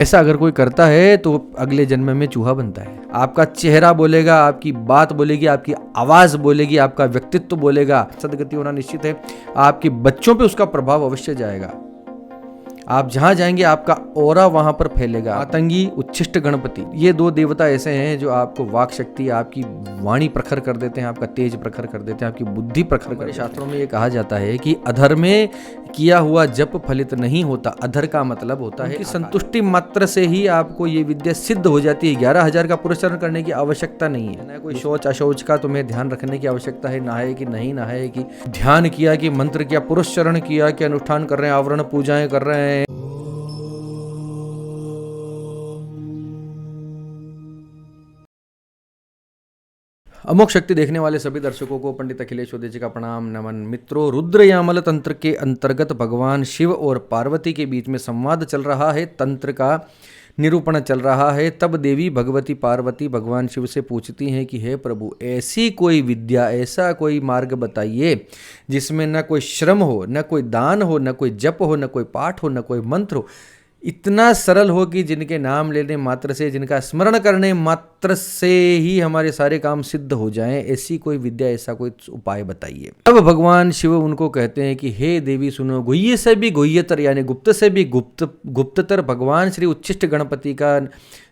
ऐसा अगर कोई करता है तो अगले जन्म में चूहा बनता है। आपका चेहरा बोलेगा, आपकी बात बोलेगी, आपकी आवाज बोलेगी, आपका व्यक्तित्व बोलेगा। सदगति होना निश्चित है। आपके बच्चों पे उसका प्रभाव अवश्य जाएगा। आप जहां जाएंगे आपका ऑरा वहां पर फैलेगा। आतंगी, उच्छिष्ट गणपति, ये दो देवता ऐसे हैं जो आपको वाक शक्ति, आपकी वाणी प्रखर कर देते हैं, आपका तेज प्रखर कर देते हैं, आपकी बुद्धि प्रखर कर। शास्त्रों में ये कहा जाता है कि अधर में किया हुआ जप फलित नहीं होता। अधर का मतलब होता है कि संतुष्टि मात्र से ही आपको ये विद्या सिद्ध हो जाती है। 11,000 का पुरस्कार करने की आवश्यकता नहीं है, ना कोई शौच अशौच का तुम्हें ध्यान रखने की आवश्यकता है, नहाए कि नहीं नहाए कि ध्यान किया कि मंत्र किया, पुरस्चरण किया कि अनुष्ठान कर रहे हैं, आवरण पूजाएं कर रहे हैं। अमोघ शक्ति देखने वाले सभी दर्शकों को पंडित अखिलेश उदय जी का प्रणाम नमन। मित्रों, रुद्रयामल तंत्र के अंतर्गत भगवान शिव और पार्वती के बीच में संवाद चल रहा है, तंत्र का निरूपण चल रहा है। तब देवी भगवती पार्वती भगवान शिव से पूछती हैं कि हे प्रभु, ऐसी कोई विद्या, ऐसा कोई मार्ग बताइए जिसमें न कोई श्रम हो, न कोई दान हो, न कोई जप हो, न कोई पाठ हो, न कोई मंत्र हो, इतना सरल हो कि जिनके नाम लेने मात्र से, जिनका स्मरण करने मात्र से ही हमारे सारे काम सिद्ध हो जाएं। ऐसी कोई विद्या, ऐसा कोई उपाय बताइए। अब भगवान शिव उनको कहते हैं कि हे देवी सुनो, गुह्य से भी गुह्यतर यानी गुप्त से भी गुप्ततर भगवान श्री उच्छिष्ट गणपति का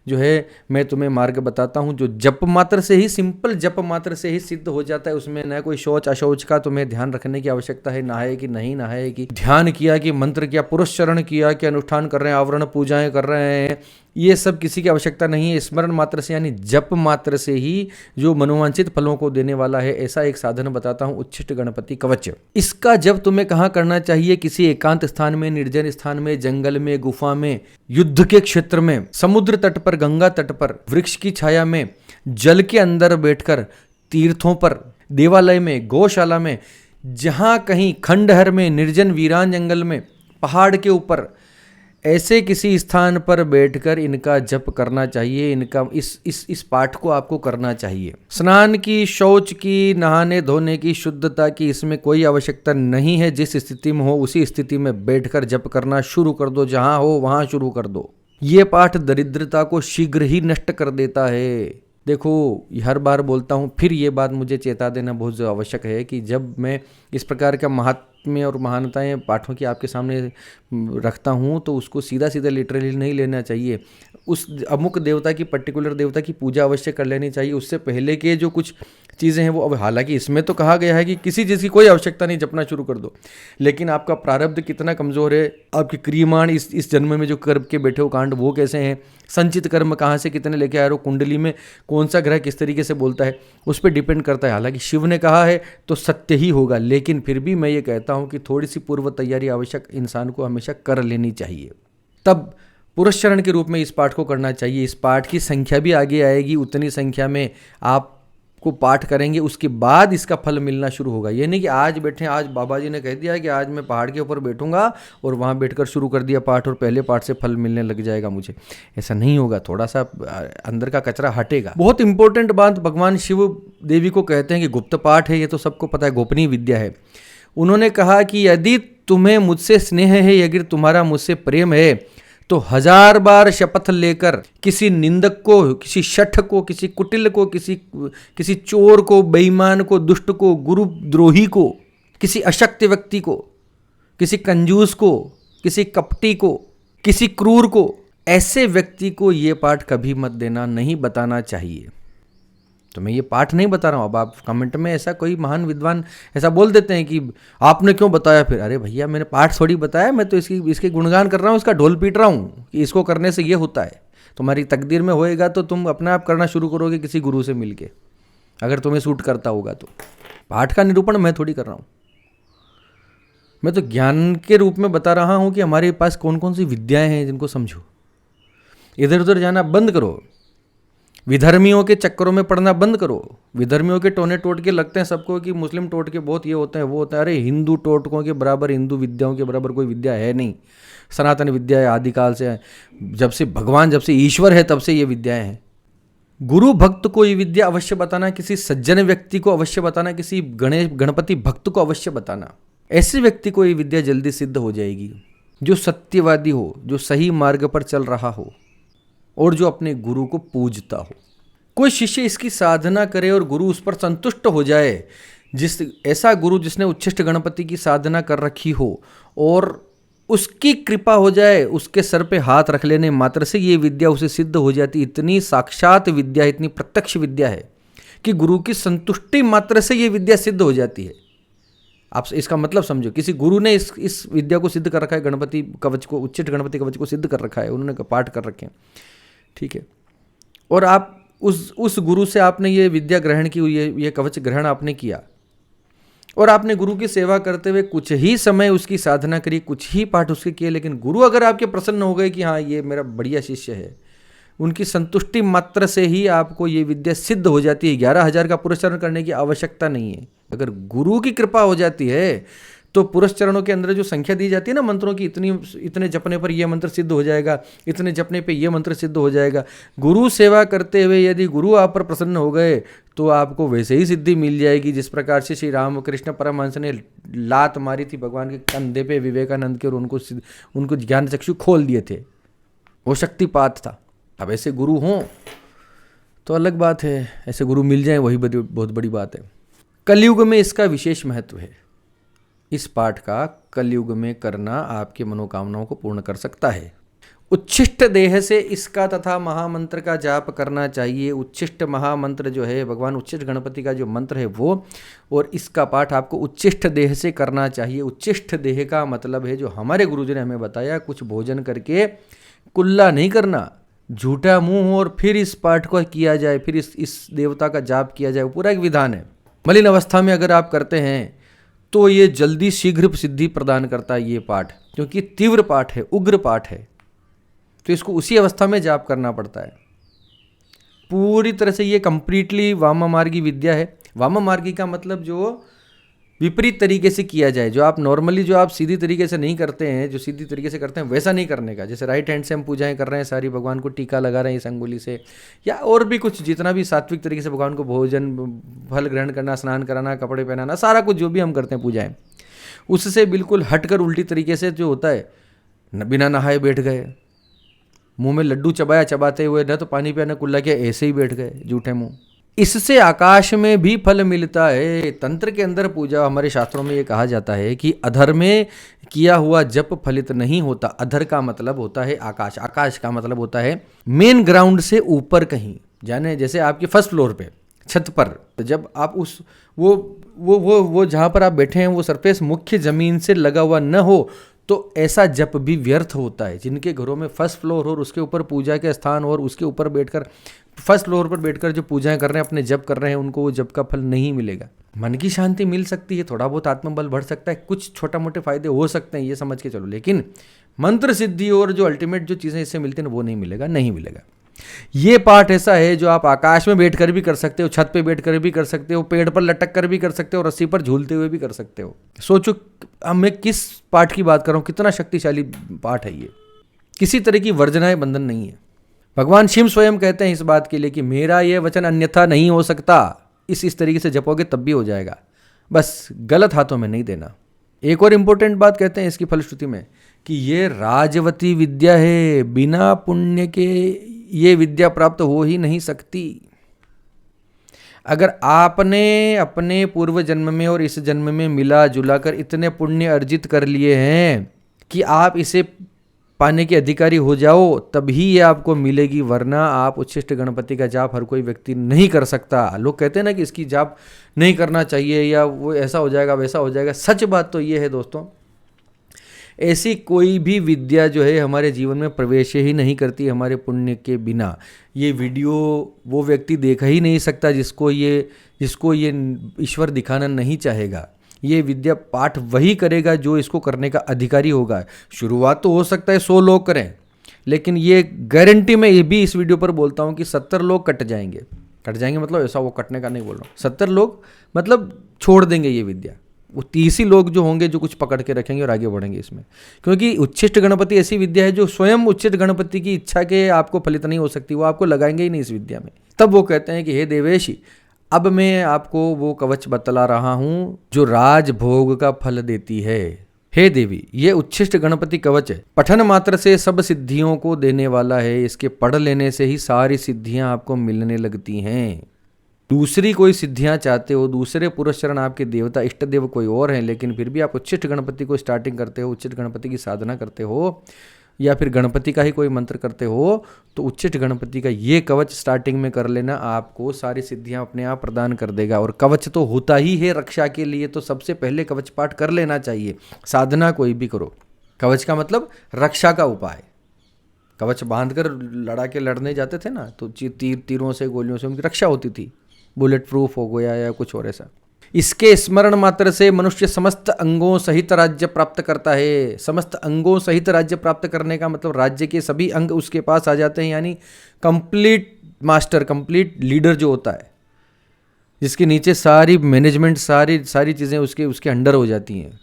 जो है मैं तुम्हें मार्ग बताता हूं, जो जप मात्र से ही, सिंपल जप मात्र से ही सिद्ध हो जाता है। उसमें न कोई शौच अशौच का तुम्हें ध्यान रखने की आवश्यकता है, नहाए कि नहीं नहाए कि ध्यान किया कि मंत्र किया, पुरस्चरण किया कि अनुष्ठान कर रहे हैं, आवरण पूजाएं कर रहे हैं, ये सब किसी की आवश्यकता नहीं है। स्मरण मात्र से यानी जप मात्र से ही जो मनोवांछित फलों को देने वाला है, ऐसा एक साधन बताता हूं, उच्छिष्ट गणपति कवच। इसका जब तुम्हें कहाँ करना चाहिए? किसी एकांत स्थान में, निर्जन स्थान में, जंगल में, गुफा में, युद्ध के क्षेत्र में, समुद्र तट पर, गंगा तट पर, वृक्ष की छाया में, जल के अंदर बैठकर, तीर्थों पर, देवालय में, गौशाला में, जहां कहीं खंडहर में, निर्जन वीरान जंगल में, पहाड़ के ऊपर, ऐसे किसी स्थान पर बैठकर इनका जप करना चाहिए। इनका इस पाठ को आपको करना चाहिए। स्नान की, शौच की, नहाने धोने की, शुद्धता की इसमें कोई आवश्यकता नहीं है। जिस स्थिति में हो उसी स्थिति में बैठकर जप करना शुरू कर दो। जहां हो वहां शुरू कर दो। ये पाठ दरिद्रता को शीघ्र ही नष्ट कर देता है। देखो, हर बार बोलता हूँ, फिर ये बात मुझे चेता देना बहुत आवश्यक है कि जब मैं इस प्रकार का महात्म्य और महानताएं पाठों की आपके सामने रखता हूँ तो उसको सीधा सीधा लिटरली नहीं लेना चाहिए। उस अमुक देवता की, पर्टिकुलर देवता की पूजा अवश्य कर लेनी चाहिए। उससे पहले के जो कुछ चीज़ें हैं वो, अब हालांकि इसमें तो कहा गया है कि किसी चीज़ की कोई आवश्यकता नहीं, जपना शुरू कर दो, लेकिन आपका प्रारब्ध कितना कमज़ोर है, आपकी क्रियमाण इस जन्म में जो कर्म के बैठे हो कांड वो कैसे हैं, संचित कर्म कहाँ से कितने लेके आ रहे हो, कुंडली में कौन सा ग्रह किस तरीके से बोलता है, उस पर डिपेंड करता है। हालांकि शिव ने कहा है तो सत्य ही होगा, लेकिन फिर भी मैं ये कहता हूँ कि थोड़ी सी पूर्व तैयारी आवश्यक इंसान को हमेशा कर लेनी चाहिए। तब पुरस्चरण के रूप में इस पाठ को करना चाहिए। इस पाठ की संख्या भी आगे आएगी, उतनी संख्या में आपको पाठ करेंगे, उसके बाद इसका फल मिलना शुरू होगा। ये नहीं कि आज बैठे, आज बाबा जी ने कह दिया कि आज मैं पहाड़ के ऊपर बैठूंगा और वहाँ बैठकर शुरू कर दिया पाठ और पहले पाठ से फल मिलने लग जाएगा मुझे। ऐसा नहीं होगा, थोड़ा सा अंदर का कचरा हटेगा। बहुत इंपॉर्टेंट बात भगवान शिव देवी को कहते हैं कि गुप्त पाठ है, ये तो सबको पता है, गोपनीय विद्या है। उन्होंने कहा कि यदि तुम्हें मुझसे स्नेह है, यदि तुम्हारा मुझसे प्रेम है, तो 1000 बार शपथ लेकर किसी निंदक को, किसी शठ को, किसी कुटिल को, किसी चोर को, बेईमान को, दुष्ट को, गुरुद्रोही को, किसी अशक्त व्यक्ति को, किसी कंजूस को, किसी कपटी को, किसी क्रूर को, ऐसे व्यक्ति को ये पाठ कभी मत देना, नहीं बताना चाहिए। तो मैं ये पाठ नहीं बता रहा हूँ। अब आप कमेंट में ऐसा कोई महान विद्वान ऐसा बोल देते हैं कि आपने क्यों बताया फिर। अरे भैया, मैंने पाठ थोड़ी बताया, मैं तो इसके गुणगान कर रहा हूँ, इसका ढोल पीट रहा हूँ कि इसको करने से ये होता है। तुम्हारी तकदीर में होएगा तो तुम अपने आप करना शुरू करोगे किसी गुरु से मिलके, अगर तुम्हें सूट करता होगा तो। पाठ का निरूपण मैं थोड़ी कर रहा हूँ, मैं तो ज्ञान के रूप में बता रहा हूँ कि हमारे पास कौन कौन सी विद्याएँ हैं जिनको समझो। इधर उधर जाना बंद करो, विधर्मियों के चक्करों में पड़ना बंद करो। विधर्मियों के टोने टोटके लगते हैं सबको कि मुस्लिम टोटके बहुत ये होते हैं वो होता है। अरे हिंदू टोटकों के बराबर, हिंदू विद्याओं के बराबर कोई विद्या है नहीं। सनातन विद्या है, आदिकाल से है, जब से भगवान, जब से ईश्वर है तब से ये विद्याएं हैं। गुरु भक्त को ये विद्या अवश्य बताना, किसी सज्जन व्यक्ति को अवश्य बताना, किसी गणपति भक्त को अवश्य बताना। ऐसे व्यक्ति को ये विद्या जल्दी सिद्ध हो जाएगी। जो सत्यवादी हो, जो सही मार्ग पर चल रहा हो और जो अपने गुरु को पूजता हो। कोई शिष्य इसकी साधना करे और गुरु उस पर संतुष्ट हो जाए, ऐसा गुरु जिसने उच्छिष्ट गणपति की साधना कर रखी हो और उसकी कृपा हो जाए, उसके सर पे हाथ रख लेने मात्र से ये विद्या उसे सिद्ध हो जाती। इतनी साक्षात विद्या, इतनी प्रत्यक्ष विद्या है कि गुरु की संतुष्टि मात्र से ये विद्या सिद्ध हो जाती है। आप इसका मतलब समझो, किसी गुरु ने इस विद्या को सिद्ध कर रखा है, गणपति कवच को, उच्चिष्ट गणपति कवच को सिद्ध कर रखा है, उन्होंने पाठ कर रखे हैं, ठीक है। और आप उस गुरु से आपने ये विद्या ग्रहण की, ये कवच ग्रहण आपने किया और आपने गुरु की सेवा करते हुए कुछ ही समय उसकी साधना करी, कुछ ही पाठ उसके किए, लेकिन गुरु अगर आपके प्रसन्न हो गए कि हाँ ये मेरा बढ़िया शिष्य है, उनकी संतुष्टि मात्र से ही आपको ये विद्या सिद्ध हो जाती है। 11,000 का पुरस्चरण करने की आवश्यकता नहीं है। अगर गुरु की कृपा हो जाती है तो पुरस्चरणों के अंदर जो संख्या दी जाती है ना मंत्रों की, इतने जपने पर यह मंत्र सिद्ध हो जाएगा, इतने जपने पे यह मंत्र सिद्ध हो जाएगा। गुरु सेवा करते हुए यदि गुरु आप पर प्रसन्न हो गए तो आपको वैसे ही सिद्धि मिल जाएगी जिस प्रकार से श्री रामकृष्ण परमहंस ने लात मारी थी भगवान के कंधे पे विवेकानंद के और उनको ज्ञान चक्षु खोल दिए थे। वो शक्तिपात था। अब ऐसे गुरु हों तो अलग बात है, ऐसे गुरु मिल जाएं वही बहुत बड़ी बात है। कलयुग में इसका विशेष महत्व है। इस पाठ का कलयुग में करना आपकी मनोकामनाओं को पूर्ण कर सकता है। उच्छिष्ट देह से इसका तथा महामंत्र का जाप करना चाहिए। उच्छिष्ट महामंत्र जो है, भगवान उच्छिष्ट गणपति का जो मंत्र है वो, और इसका पाठ आपको उच्छिष्ट देह से करना चाहिए। उच्छिष्ट देह का मतलब है, जो हमारे गुरुजी ने हमें बताया, कुछ भोजन करके कुल्ला नहीं करना, झूठा मुंह, और फिर इस पाठ को किया जाए, फिर इस देवता का जाप किया जाए, पूरा एक विधान है। मलिन अवस्था में अगर आप करते हैं तो ये जल्दी शीघ्र सिद्धि प्रदान करता है ये पाठ, क्योंकि तीव्र पाठ है, उग्र पाठ है, तो इसको उसी अवस्था में जाप करना पड़ता है। पूरी तरह से ये कंप्लीटली वाममार्गी विद्या है। वाममार्गी का मतलब जो विपरीत तरीके से किया जाए, जो आप नॉर्मली, जो आप सीधी तरीके से नहीं करते हैं, जो सीधी तरीके से करते हैं वैसा नहीं करने का। जैसे राइट हैंड से हम पूजाएं कर रहे हैं, सारी भगवान को टीका लगा रहे हैं इस अंगुली से, या और भी कुछ जितना भी सात्विक तरीके से भगवान को भोजन, फल ग्रहण करना, स्नान कराना, कपड़े पहनाना, सारा कुछ जो भी हम करते हैं पूजाएं, उससे बिल्कुल हटकर उल्टी तरीके से जो होता है, बिना नहाए बैठ गए, मुंह में लड्डू चबाया, चबाते हुए न तो पानी पिया न कुल्ला किया, ऐसे ही बैठ गए झूठे मुंह, इससे आकाश में भी फल मिलता है। तंत्र के अंदर पूजा, हमारे शास्त्रों में ये कहा जाता है कि अधर में किया हुआ जप फलित नहीं होता। अधर का मतलब होता है आकाश, आकाश का मतलब होता है मेन ग्राउंड से ऊपर कहीं, जाने जैसे आपके फर्स्ट फ्लोर पे, छत पर, जब आप उस वो जहाँ पर आप बैठे हैं वो सरफेस मुख्य जमीन से लगा हुआ न हो तो ऐसा जप भी व्यर्थ होता है। जिनके घरों में फर्स्ट फ्लोर हो और उसके ऊपर पूजा के स्थान और उसके ऊपर बैठकर, फर्स्ट फ्लोर पर बैठकर जो पूजाएं कर रहे हैं, अपने जप कर रहे हैं, उनको वो जप का फल नहीं मिलेगा। मन की शांति मिल सकती है, थोड़ा बहुत आत्मबल बढ़ सकता है, कुछ छोटा मोटे फायदे हो सकते हैं, ये समझ के चलो, लेकिन मंत्र सिद्धि और जो अल्टीमेट जो चीज़ें इससे मिलती हैं वो नहीं मिलेगा, नहीं मिलेगा। ये पाठ ऐसा है जो आप आकाश में बैठकर भी कर सकते हो, छत पे बैठकर भी कर सकते हो, पेड़ पर लटक कर भी कर सकते हो, रस्सी पर झूलते हुए भी कर सकते हो। सोचो मैं किस पाठ की बात कर रहा हूँ, कितना शक्तिशाली पाठ है ये। किसी तरह की वर्जनाए बंधन नहीं है। भगवान शिव स्वयं कहते हैं इस बात के लिए कि मेरा ये वचन अन्यथा नहीं हो सकता। इस तरीके से जपोगे तब भी हो जाएगा, बस गलत हाथों में नहीं देना। एक और इंपॉर्टेंट बात कहते हैं इसकी फलश्रुति में कि ये राजवती विद्या है, बिना पुण्य के ये विद्या प्राप्त हो ही नहीं सकती। अगर आपने अपने पूर्व जन्म में और इस जन्म में मिला जुला कर इतने पुण्य अर्जित कर लिए हैं कि आप इसे पाने के अधिकारी हो जाओ, तभी ये आपको मिलेगी, वरना आप उच्छिष्ट गणपति का जाप हर कोई व्यक्ति नहीं कर सकता। लोग कहते हैं ना कि इसकी जाप नहीं करना चाहिए या वो ऐसा हो जाएगा वैसा हो जाएगा। सच बात तो ये है दोस्तों, ऐसी कोई भी विद्या जो है हमारे जीवन में प्रवेश ही नहीं करती हमारे पुण्य के बिना। ये वीडियो वो व्यक्ति देख ही नहीं सकता जिसको ये ईश्वर दिखाना नहीं चाहेगा। ये विद्या पाठ वही करेगा जो इसको करने का अधिकारी होगा। शुरुआत तो हो सकता है 100 लोग करें, लेकिन ये गारंटी मैं ये भी इस वीडियो पर बोलता हूँ कि 70 लोग कट जाएंगे। कट जाएंगे मतलब ऐसा वो कटने का नहीं बोल रहा हूँ, 70 लोग मतलब छोड़ देंगे ये विद्या। वो 30 ही लोग जो होंगे जो कुछ पकड़ के रखेंगे और आगे बढ़ेंगे इसमें। क्योंकि उच्छिष्ट गणपति ऐसी विद्या है जो स्वयं उच्छिष्ट गणपति की इच्छा के आपको फलित नहीं हो सकती, वो आपको लगाएंगे ही नहीं इस विद्या में। तब वो कहते हैं कि हे देवेश, अब मैं आपको वो कवच बतला रहा हूं जो राजभोग का फल देती है। हे देवी, ये उच्छिष्ट गणपति कवच है, पठन मात्र से सब सिद्धियों को देने वाला है। इसके पढ़ लेने से ही सारी सिद्धियां आपको मिलने लगती हैं। दूसरी कोई सिद्धियां चाहते हो, दूसरे पुरस्चरण आपके देवता इष्ट देव कोई और हैं, लेकिन फिर भी आप उच्छिष्ट गणपति को स्टार्टिंग करते हो, उच्छिष्ट गणपति की साधना करते हो, या फिर गणपति का ही कोई मंत्र करते हो, तो उच्छिष्ट गणपति का ये कवच स्टार्टिंग में कर लेना, आपको सारी सिद्धियां अपने आप प्रदान कर देगा। और कवच तो होता ही है रक्षा के लिए, तो सबसे पहले कवच पाठ कर लेना चाहिए। साधना कोई भी करो, कवच का मतलब रक्षा का उपाय। कवच बांधकर लड़ा के लड़ने जाते थे ना, तो तीरों से गोलियों से उनकी रक्षा होती थी, बुलेट प्रूफ हो गया या कुछ और ऐसा। इसके स्मरण मात्र से मनुष्य समस्त अंगों सहित राज्य प्राप्त करता है। समस्त अंगों सहित राज्य प्राप्त करने का मतलब राज्य के सभी अंग उसके पास आ जाते हैं, यानी कंप्लीट मास्टर, कंप्लीट लीडर जो होता है, जिसके नीचे सारी मैनेजमेंट, सारी चीज़ें उसके अंडर हो जाती हैं।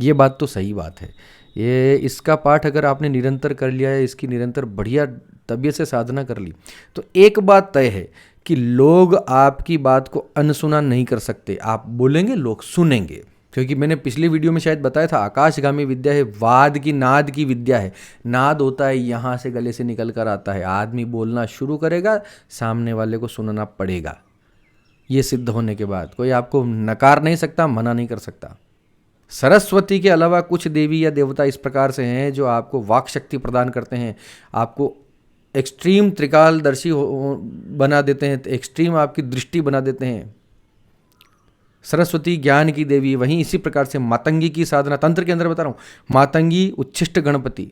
ये बात तो सही बात है। ये इसका पाठ अगर आपने निरंतर कर लिया है, इसकी निरंतर बढ़िया तबीयत से साधना कर ली, तो एक बात तय है कि लोग आपकी बात को अनसुना नहीं कर सकते। आप बोलेंगे, लोग सुनेंगे, क्योंकि मैंने पिछली वीडियो में शायद बताया था, आकाशगामी विद्या है, वाद की नाद की विद्या है। नाद होता है यहाँ से गले से निकल कर आता है, आदमी बोलना शुरू करेगा, सामने वाले को सुनना पड़ेगा। ये सिद्ध होने के बाद कोई आपको नकार नहीं सकता, मना नहीं कर सकता। सरस्वती के अलावा कुछ देवी या देवता इस प्रकार से हैं जो आपको वाक शक्ति प्रदान करते हैं, आपको एक्सट्रीम त्रिकालदर्शी बना देते हैं, एक्सट्रीम आपकी दृष्टि बना देते हैं। सरस्वती ज्ञान की देवी। वहीं इसी प्रकार से मातंगी की साधना, तंत्र के अंदर बता रहा हूँ, मातंगी, उच्छिष्ट गणपति,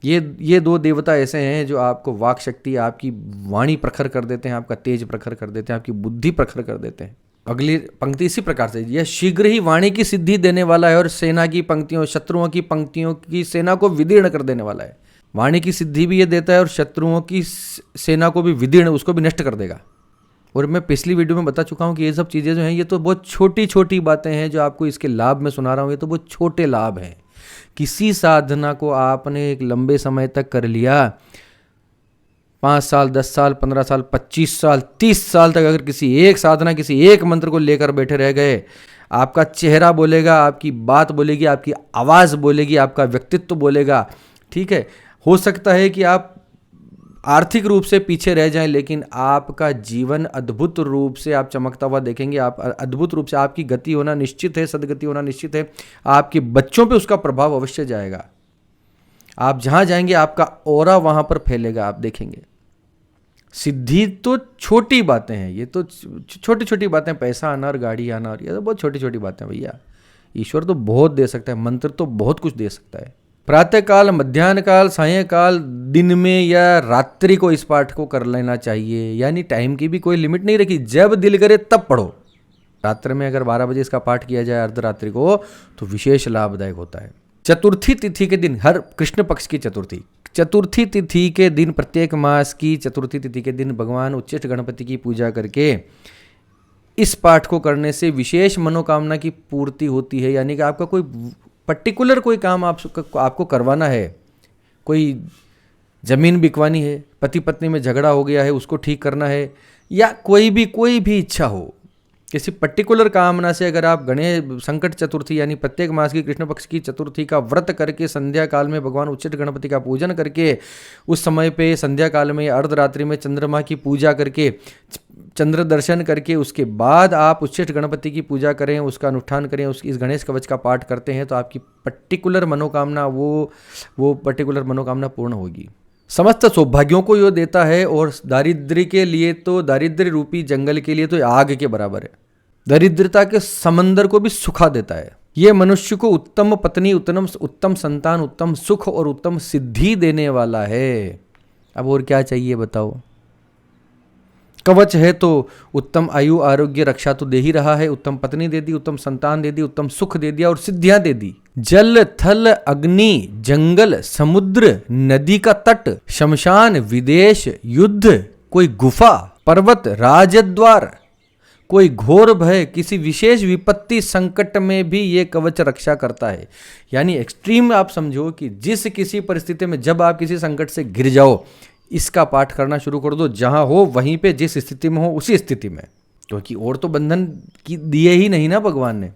ये दो देवता ऐसे हैं जो आपको वाक शक्ति, आपकी वाणी प्रखर कर देते हैं, आपका तेज प्रखर कर देते हैं, आपकी बुद्धि प्रखर कर देते हैं। अगली पंक्ति इसी प्रकार से, यह शीघ्र ही वाणी की सिद्धि देने वाला है और सेना की पंक्तियों, शत्रुओं की पंक्तियों की सेना को विदीर्ण कर देने वाला है। वाणी की सिद्धि भी ये देता है और शत्रुओं की सेना को भी विदीर्ण, उसको भी नष्ट कर देगा। और मैं पिछली वीडियो में बता चुका हूँ कि ये सब चीज़ें जो हैं, ये तो बहुत छोटी छोटी बातें हैं जो आपको इसके लाभ में सुना रहा हूँ, ये तो बहुत छोटे लाभ हैं। किसी साधना को आपने एक लंबे समय तक कर लिया, 5 साल, 10 साल, 15 साल, 25 साल, 30 साल तक अगर किसी एक साधना, किसी एक मंत्र को लेकर बैठे रह गए, आपका चेहरा बोलेगा, आपकी बात बोलेगी, आपकी आवाज़ बोलेगी, आपका व्यक्तित्व बोलेगा। ठीक है, हो सकता है कि आप आर्थिक रूप से पीछे रह जाएं, लेकिन आपका जीवन अद्भुत रूप से आप चमकता हुआ देखेंगे। आप अद्भुत रूप से, आपकी गति होना निश्चित है, सदगति होना निश्चित है। आपके बच्चों पे उसका प्रभाव अवश्य जाएगा। आप जहाँ जाएंगे आपका ऑरा वहाँ पर फैलेगा, आप देखेंगे। सिद्धि तो छोटी बातें हैं, ये तो छोटी छोटी बातें, पैसा आना और गाड़ी आना, और ये तो बहुत छोटी छोटी बातें भैया। ईश्वर तो बहुत दे सकता है, मंत्र तो बहुत कुछ दे सकता है। प्रातः काल, मध्याह्न काल, सायंकाल, दिन में या रात्रि को इस पाठ को कर लेना चाहिए, यानी टाइम की भी कोई लिमिट नहीं रखी, जब दिल करे तब पढ़ो। रात्रि में अगर 12 बजे इसका पाठ किया जाए अर्धरात्रि को, तो विशेष लाभदायक होता है। चतुर्थी तिथि के दिन, हर कृष्ण पक्ष की चतुर्थी तिथि के दिन, प्रत्येक मास की चतुर्थी तिथि के दिन भगवान उच्चिष्ट गणपति की पूजा करके इस पाठ को करने से विशेष मनोकामना की पूर्ति होती है। यानी कि आपका कोई पर्टिकुलर कोई काम आपको करवाना है, कोई ज़मीन बिकवानी है, पति पत्नी में झगड़ा हो गया है, उसको ठीक करना है, या कोई भी इच्छा हो, किसी पर्टिकुलर कामना से अगर आप गणेश संकट चतुर्थी यानी प्रत्येक मास की कृष्ण पक्ष की चतुर्थी का व्रत करके संध्या काल में भगवान उच्चिष्ट गणपति का पूजन करके, उस समय पे संध्या काल में या अर्धरात्रि में चंद्रमा की पूजा करके, चंद्र दर्शन करके, उसके बाद आप उच्चिष्ट गणपति की पूजा करें, उसका अनुष्ठान करें, उसकी इस गणेश कवच का पाठ करते हैं, तो आपकी पर्टिकुलर मनोकामना वो पर्टिकुलर मनोकामना पूर्ण होगी। समस्त सौभाग्यों को यो देता है, और दारिद्र्य के लिए तो, दारिद्र्य रूपी जंगल के लिए तो आग के बराबर है। दरिद्रता के समंदर को भी सुखा देता है। यह मनुष्य को उत्तम पत्नी, उत्तम संतान, उत्तम सुख और उत्तम सिद्धि देने वाला है। अब और क्या चाहिए बताओ। कवच है तो उत्तम आयु, आरोग्य, रक्षा तो दे ही रहा है, उत्तम पत्नी दे दी, उत्तम संतान दे दी, उत्तम सुख दे दिया और सिद्धियां दे दी। जल, थल, अग्नि, जंगल, समुद्र, नदी का तट, शमशान, विदेश, युद्ध, कोई गुफा, पर्वत, राजद्वार, कोई घोर भय, किसी विशेष विपत्ति संकट में भी ये कवच रक्षा करता है। यानी एक्सट्रीम आप समझो कि जिस किसी परिस्थिति में जब आप किसी संकट से गिर जाओ, इसका पाठ करना शुरू कर दो। जहां हो वहीं पे, जिस स्थिति में हो उसी स्थिति में, क्योंकि और तो बंधन की दिए ही नहीं ना भगवान ने।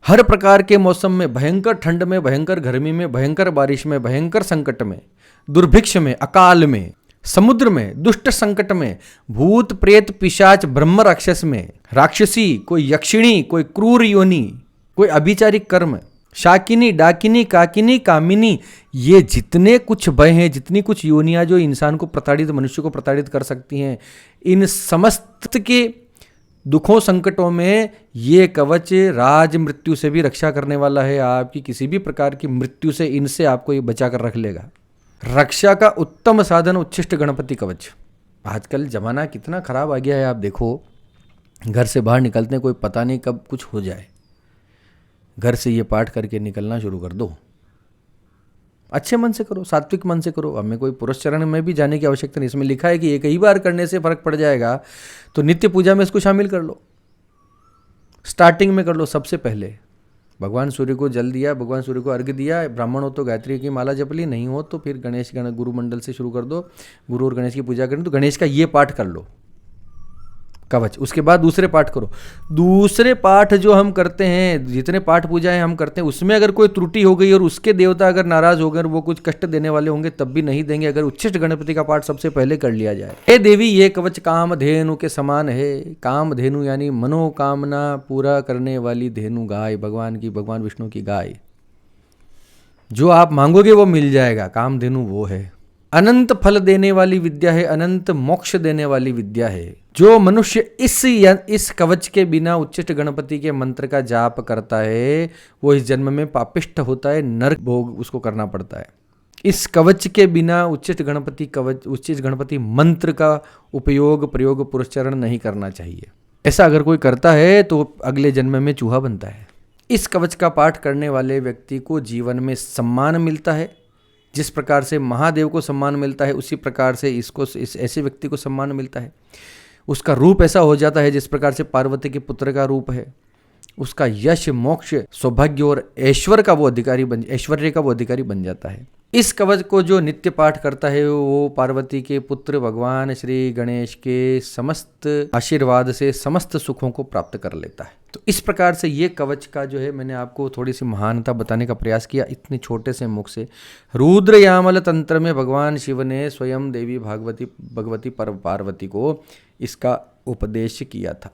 हर प्रकार के मौसम में, भयंकर ठंड में, भयंकर गर्मी में, भयंकर बारिश में, भयंकर संकट में, दुर्भिक्ष में, अकाल में, समुद्र में, दुष्ट संकट में, भूत प्रेत पिशाच ब्रह्म राक्षस में, राक्षसी, कोई यक्षिणी, कोई क्रूर योनि, कोई अभिचारिक कर्म, शाकिनी, डाकिनी, काकिनी, कामिनी, ये जितने कुछ भय हैं, जितनी कुछ योनियां जो इंसान को प्रताड़ित, मनुष्य को प्रताड़ित कर सकती हैं, इन समस्त के दुखों संकटों में ये कवच राज मृत्यु से भी रक्षा करने वाला है। आपकी किसी भी प्रकार की मृत्यु से इनसे आपको ये बचा कर रख लेगा। रक्षा का उत्तम साधन उच्छिष्ट गणपति कवच। आजकल जमाना कितना खराब आ गया है, आप देखो, घर से बाहर निकलते हैं, कोई पता नहीं कब कुछ हो जाए। घर से ये पाठ करके निकलना शुरू कर दो। अच्छे मन से करो, सात्विक मन से करो। हमें कोई पुरस्चरण में भी जाने की आवश्यकता नहीं। इसमें लिखा है कि एक ही बार करने से फर्क पड़ जाएगा, तो नित्य पूजा में इसको शामिल कर लो। स्टार्टिंग में कर लो। सबसे पहले भगवान सूर्य को जल दिया, भगवान सूर्य को अर्घ्य दिया। ब्राह्मण हो तो गायत्री की माला जप ली, नहीं हो तो फिर गणेश गुरु मंडल से शुरू कर दो। गुरु और गणेश की पूजा करें तो गणेश का ये पाठ कर लो, कवच। उसके बाद दूसरे पाठ करो। दूसरे पाठ जो हम करते हैं, जितने पाठ पूजाएं हम करते हैं, उसमें अगर कोई त्रुटि हो गई और उसके देवता अगर नाराज हो गए, वो कुछ कष्ट देने वाले होंगे, तब भी नहीं देंगे अगर उच्छिष्ट गणपति का पाठ सबसे पहले कर लिया जाए। हे देवी, ये कवच कामधेनु के समान है। कामधेनु यानी मनोकामना पूरा करने वाली धेनु, गाय, भगवान विष्णु की गाय। जो आप मांगोगे वो मिल जाएगा। कामधेनु वो है। अनंत फल देने वाली विद्या है, अनंत मोक्ष देने वाली विद्या है। जो मनुष्य इस कवच के बिना उच्चिष्ट गणपति के मंत्र का जाप करता है, वो इस जन्म में पापिष्ट होता है, नरक भोग उसको करना पड़ता है। इस कवच के बिना उच्चिष्ट गणपति मंत्र का प्रयोग पुरस्चरण नहीं करना चाहिए। ऐसा अगर कोई करता है तो अगले जन्म में चूहा बनता है। इस कवच का पाठ करने वाले व्यक्ति को जीवन में सम्मान मिलता है। जिस प्रकार से महादेव को सम्मान मिलता है, उसी प्रकार से इस ऐसे व्यक्ति को सम्मान मिलता है। उसका रूप ऐसा हो जाता है जिस प्रकार से पार्वती के पुत्र का रूप है। उसका यश, मोक्ष, सौभाग्य और ऐश्वर्य का वो अधिकारी बन जाता है। इस कवच को जो नित्य पाठ करता है, वो पार्वती के पुत्र भगवान श्री गणेश के समस्त आशीर्वाद से समस्त सुखों को प्राप्त कर लेता है। तो इस प्रकार से ये कवच का जो है, मैंने आपको थोड़ी सी महानता बताने का प्रयास किया इतने छोटे से मुख से। रुद्रयामल तंत्र में भगवान शिव ने स्वयं देवी भगवती पार्वती को इसका उपदेश किया था।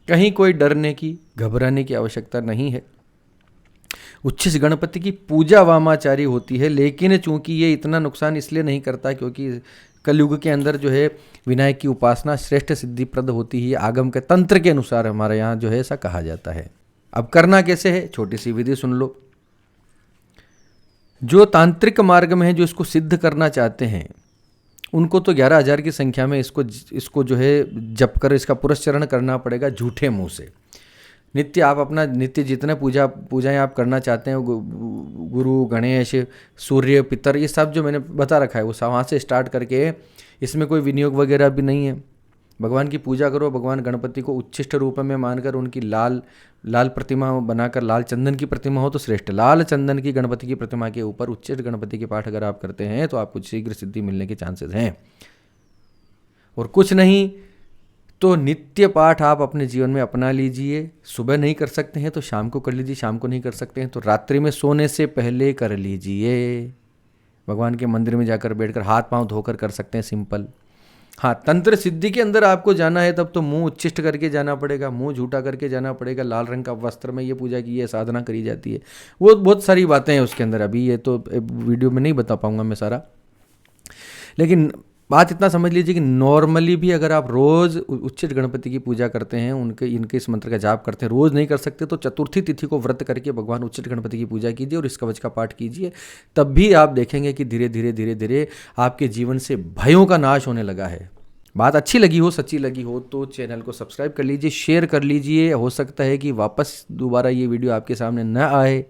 कहीं कोई डरने की, घबराने की आवश्यकता नहीं है। उच्छिष्ट गणपति की पूजा वामाचारी होती है, लेकिन चूंकि ये इतना नुकसान इसलिए नहीं करता क्योंकि कलयुग के अंदर जो है विनायक की उपासना श्रेष्ठ सिद्धिप्रद होती है। आगम के तंत्र के अनुसार हमारे यहाँ जो है ऐसा कहा जाता है। अब करना कैसे है, छोटी सी विधि सुन लो। जो तांत्रिक मार्ग में है, जो इसको सिद्ध करना चाहते हैं, उनको तो 11,000 की संख्या में इसको जो है जप कर इसका पुरस्चरण करना पड़ेगा झूठे मुंह से। नित्य आप अपना जितने पूजाएं आप करना चाहते हैं, गुरु, गणेश, सूर्य, पितर, ये सब जो मैंने बता रखा है, वो वहाँ से स्टार्ट करके, इसमें कोई विनियोग वगैरह भी नहीं है। भगवान की पूजा करो। भगवान गणपति को उच्छिष्ट रूप में मानकर उनकी लाल प्रतिमा बनाकर, लाल चंदन की प्रतिमा हो तो श्रेष्ठ, लाल चंदन की गणपति की प्रतिमा के ऊपर उच्छिष्ट गणपति के पाठ अगर आप करते हैं तो आपको शीघ्र सिद्धि मिलने के चांसेस हैं। और कुछ नहीं तो नित्य पाठ आप अपने जीवन में अपना लीजिए। सुबह नहीं कर सकते हैं तो शाम को कर लीजिए, शाम को नहीं कर सकते हैं तो रात्रि में सोने से पहले कर लीजिए। भगवान के मंदिर में जाकर बैठकर हाथ पांव धोकर कर सकते हैं, सिंपल। हाँ, तंत्र सिद्धि के अंदर आपको जाना है तब तो मुंह उच्छिष्ट करके जाना पड़ेगा, मुंह झूठा करके जाना पड़ेगा। लाल रंग का वस्त्र में ये पूजा की है, साधना करी जाती है। वो बहुत सारी बातें हैं उसके अंदर, अभी ये तो वीडियो में नहीं बता पाऊंगा मैं सारा। लेकिन बात इतना समझ लीजिए कि नॉर्मली भी अगर आप रोज़ उच्चिष्ट गणपति की पूजा करते हैं, इनके इस मंत्र का जाप करते हैं, रोज़ नहीं कर सकते तो चतुर्थी तिथि को व्रत करके भगवान उच्चिष्ट गणपति की पूजा कीजिए और इस कवच का पाठ कीजिए। तब भी आप देखेंगे कि धीरे धीरे आपके जीवन से भयों का नाश होने लगा है। बात अच्छी लगी हो, सच्ची लगी हो तो चैनल को सब्सक्राइब कर लीजिए, शेयर कर लीजिए। हो सकता है कि वापस दोबारा ये वीडियो आपके सामने न आए,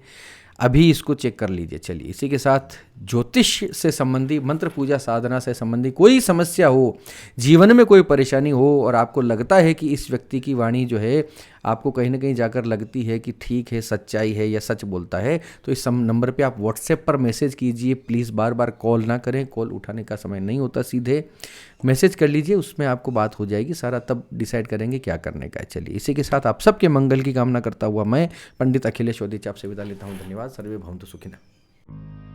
अभी इसको चेक कर लीजिए। चलिए, इसी के साथ ज्योतिष से संबंधी, मंत्र पूजा साधना से संबंधी कोई समस्या हो, जीवन में कोई परेशानी हो और आपको लगता है कि इस व्यक्ति की वाणी जो है आपको कहीं ना कहीं जाकर लगती है कि ठीक है, सच्चाई है या सच बोलता है, तो इस नंबर पे आप व्हाट्सएप पर मैसेज कीजिए। प्लीज़ बार बार कॉल ना करें, कॉल उठाने का समय नहीं होता, सीधे मैसेज कर लीजिए, उसमें आपको बात हो जाएगी सारा, तब डिसाइड करेंगे क्या करने का है। चलिए, इसी के साथ आप सबके मंगल की कामना करता हुआ मैं पंडित अखिलेश वदेचा आपसे विदा लेता हूँ। धन्यवाद। सर्वे भवन्तु सुखिनः।